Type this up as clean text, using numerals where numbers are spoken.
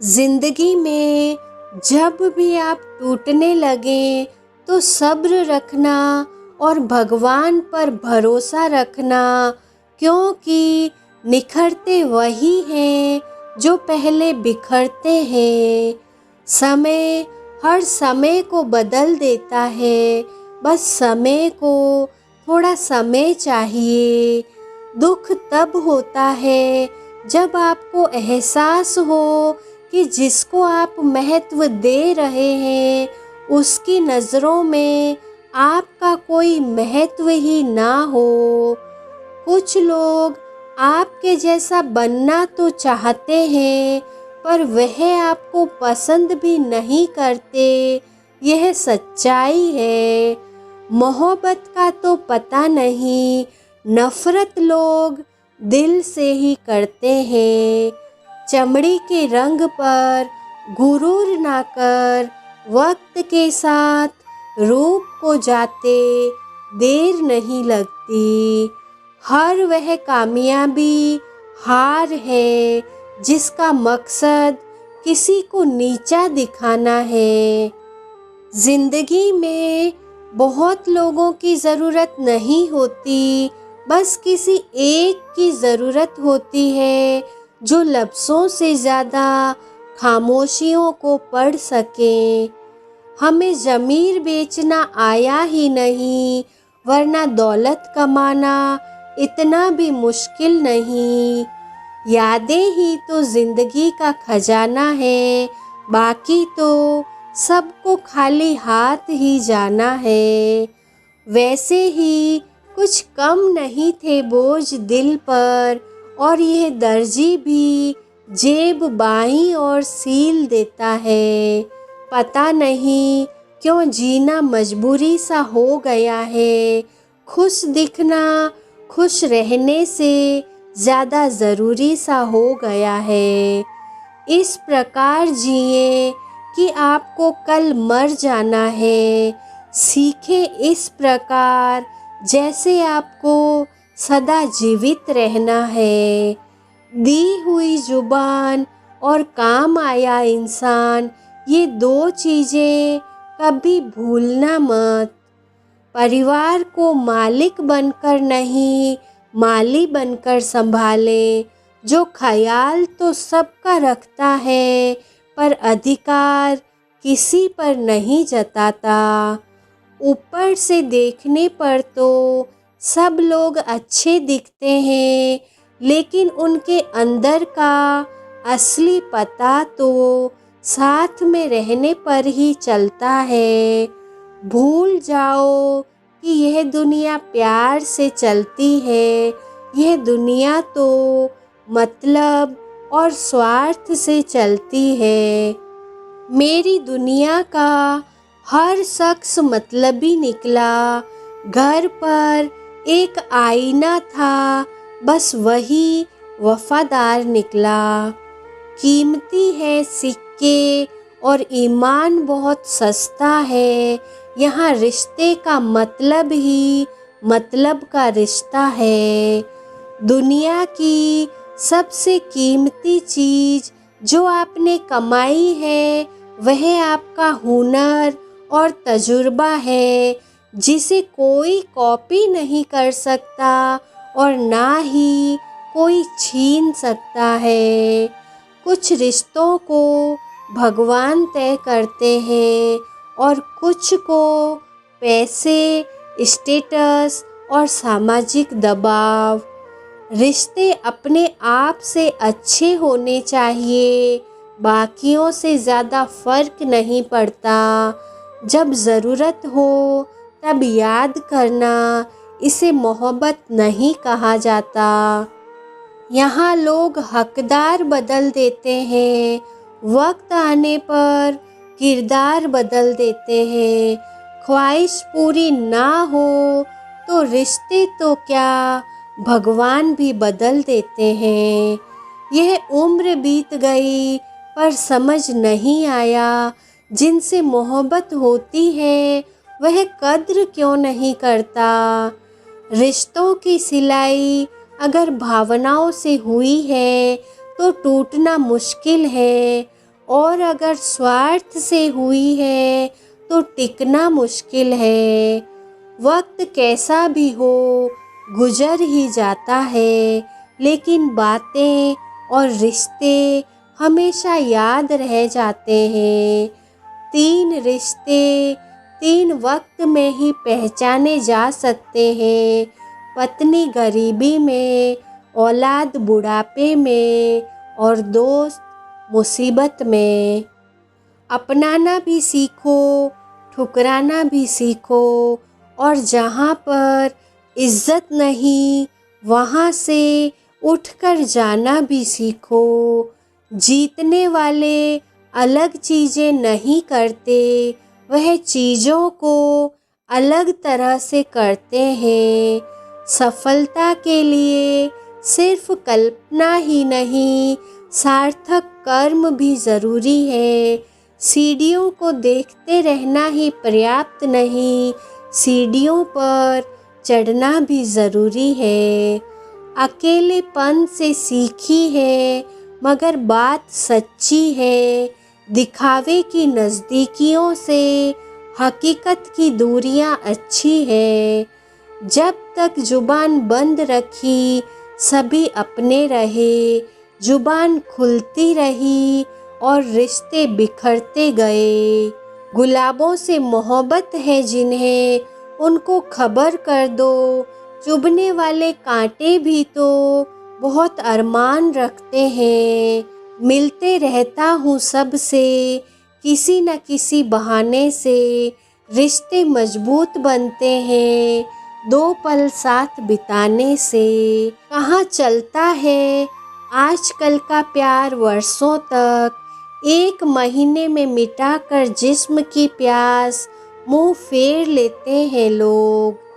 जिंदगी में जब भी आप टूटने लगें तो सब्र रखना और भगवान पर भरोसा रखना, क्योंकि निखरते वही हैं जो पहले बिखरते हैं। समय हर समय को बदल देता है, बस समय को थोड़ा समय चाहिए। दुख तब होता है जब आपको एहसास हो कि जिसको आप महत्व दे रहे हैं उसकी नज़रों में आपका कोई महत्व ही ना हो। कुछ लोग आपके जैसा बनना तो चाहते हैं पर वह आपको पसंद भी नहीं करते, यह सच्चाई है। मोहब्बत का तो पता नहीं, नफ़रत लोग दिल से ही करते हैं। चमड़ी के रंग पर गुरूर ना कर, वक्त के साथ रूप को जाते देर नहीं लगती। हर वह कामयाबी हार है जिसका मकसद किसी को नीचा दिखाना है। जिंदगी में बहुत लोगों की ज़रूरत नहीं होती, बस किसी एक की ज़रूरत होती है जो लफ्ज़ों से ज़्यादा खामोशियों को पढ़ सके। हमें ज़मीर बेचना आया ही नहीं, वरना दौलत कमाना इतना भी मुश्किल नहीं। यादें ही तो ज़िंदगी का खजाना है, बाकी तो सबको खाली हाथ ही जाना है। वैसे ही कुछ कम नहीं थे बोझ दिल पर, और यह दर्जी भी जेब बाईं और सील देता है। पता नहीं क्यों जीना मजबूरी सा हो गया है। खुश दिखना खुश रहने से ज़्यादा ज़रूरी सा हो गया है। इस प्रकार जिए कि आपको कल मर जाना है। सीखे इस प्रकार जैसे आपको सदा जीवित रहना है। दी हुई जुबान और काम आया इंसान, ये दो चीज़ें कभी भूलना मत। परिवार को मालिक बनकर नहीं, माली बनकर संभाले। जो ख्याल तो सबका रखता है पर अधिकार किसी पर नहीं जताता। ऊपर से देखने पर तो सब लोग अच्छे दिखते हैं, लेकिन उनके अंदर का असली पता तो साथ में रहने पर ही चलता है। भूल जाओ कि यह दुनिया प्यार से चलती है। यह दुनिया तो मतलब और स्वार्थ से चलती है। मेरी दुनिया का हर शख्स मतलबी निकला। घर पर एक आईना था, बस वही वफादार निकला। कीमती है सिक्के और ईमान बहुत सस्ता है। यहाँ रिश्ते का मतलब ही मतलब का रिश्ता है। दुनिया की सबसे कीमती चीज़ जो आपने कमाई है वह आपका हुनर और तजुर्बा है, जिसे कोई कॉपी नहीं कर सकता और ना ही कोई छीन सकता है। कुछ रिश्तों को भगवान तय करते हैं और कुछ को पैसे, स्टेटस और सामाजिक दबाव। रिश्ते अपने आप से अच्छे होने चाहिए, बाकियों से ज़्यादा फर्क नहीं पड़ता। जब ज़रूरत हो तब याद करना, इसे मोहब्बत नहीं कहा जाता। यहाँ लोग हकदार बदल देते हैं, वक्त आने पर किरदार बदल देते हैं। ख्वाहिश पूरी ना हो तो रिश्ते तो क्या, भगवान भी बदल देते हैं। यह उम्र बीत गई पर समझ नहीं आया, जिनसे मोहब्बत होती है वह कद्र क्यों नहीं करता। रिश्तों की सिलाई अगर भावनाओं से हुई है तो टूटना मुश्किल है, और अगर स्वार्थ से हुई है तो टिकना मुश्किल है। वक्त कैसा भी हो गुजर ही जाता है, लेकिन बातें और रिश्ते हमेशा याद रह जाते हैं। 3 रिश्ते 3 वक्त में ही पहचाने जा सकते हैं। पत्नी गरीबी में, औलाद बुढ़ापे में और दोस्त मुसीबत में। अपनाना भी सीखो, ठुकराना भी सीखो, और जहाँ पर इज्जत नहीं वहाँ से उठकर जाना भी सीखो। जीतने वाले अलग चीज़ें नहीं करते, वह चीज़ों को अलग तरह से करते हैं। सफलता के लिए सिर्फ कल्पना ही नहीं, सार्थक कर्म भी ज़रूरी है। सीढ़ियों को देखते रहना ही पर्याप्त नहीं, सीढ़ियों पर चढ़ना भी ज़रूरी है। अकेलेपन से सीखी है मगर बात सच्ची है। दिखावे की नज़दीकियों से हकीकत की दूरियां अच्छी है। जब तक जुबान बंद रखी सभी अपने रहे, जुबान खुलती रही और रिश्ते बिखरते गए। गुलाबों से मोहब्बत है जिन्हें, उनको खबर कर दो। चुभने वाले कांटे भी तो बहुत अरमान रखते हैं। मिलते रहता हूँ सबसे किसी न किसी बहाने से, रिश्ते मजबूत बनते हैं 2 पल साथ बिताने से। कहाँ चलता है आजकल का प्यार वर्षों तक, 1 महीने में मिटाकर जिस्म की प्यास मुंह फेर लेते हैं लोग।